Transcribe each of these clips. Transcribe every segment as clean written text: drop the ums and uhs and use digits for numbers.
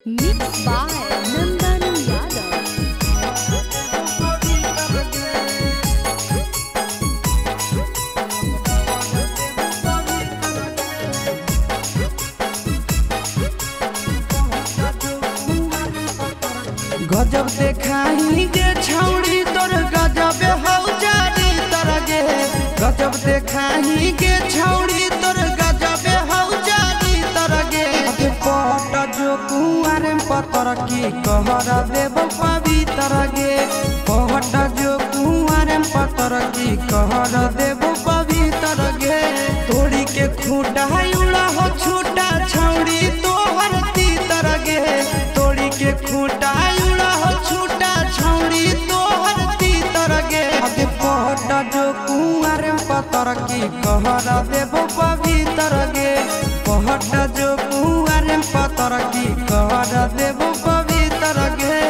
Mixed by Nandan Yadav. गजब देखाई गे छौड़ी तोर गजब हौ जारी तरगे। गजब देखाई गे छौड़ी तोर गजब हौ जारी तरगे। पट जो कुआर पतर की कहर देव पवित्र गे। पट जो कुआर पतर की कहर देव पवित्र गे। तोड़ी के खूटा उड़ा हो छूटा छौड़ी तोहर तीतर गे। तोड़ी के खूटा पट जो कुआर पतर की कहर देव पवित्र गे। पट जो कुआर पतर की कहर देव पवित्र गे।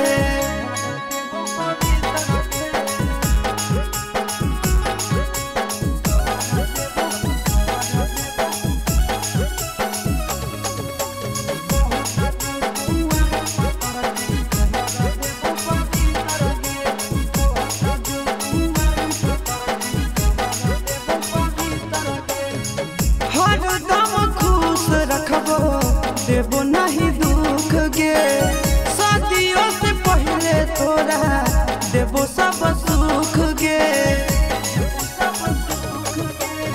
रखबो देबो नहीं दुख गे। शादियों से पहले तोरा देबो सब सुख गे।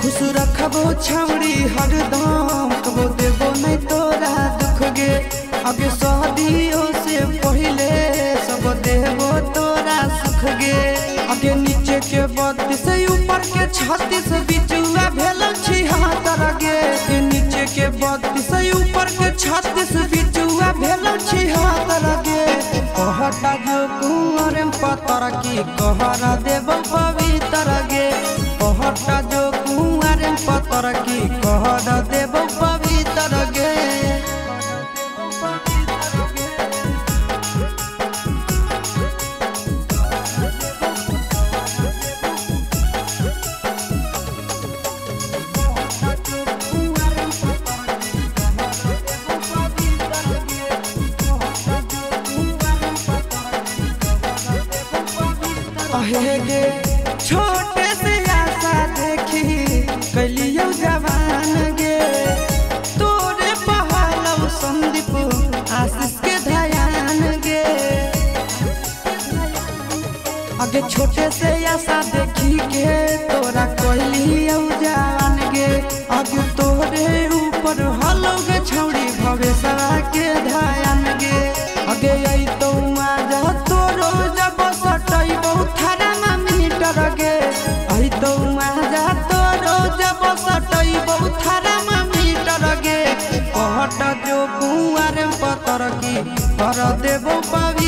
खुश रखबो छौड़ी हरदम कबो देबो नहीं तोरा दुख गे। आगे शादियों से पहले सब देबो तोरा सुख गे। आगे नीचे के 32 ऊपर के 36 बिचुआ भेल 76 गे। नीचे के 32 ऊपर के 36 बिचुआ भेल 76 गे। कहटा जो कुआर पतर की कहर देव पवित्र गे। कहटा जो कुआर पतर की कहर देव पवित्र गे। गे छोटे से आशा देखी कलियो जवान गे। तोरे पहलव संदीप आशीष के ध्यान गे। आगे छोटे से आशा देखी के तोरा कलियो जवान गे। आगे तोरे ऊपर हलो गे छौड़ी भवेशवा के ध्यान गे। आगे आई तो आजा तोरो जब सटई बहुत गे। आई तो आजा तोरो जब सटई बहुत मीटर गे। कहट जो कुआर पतर की कर देव पवित्र।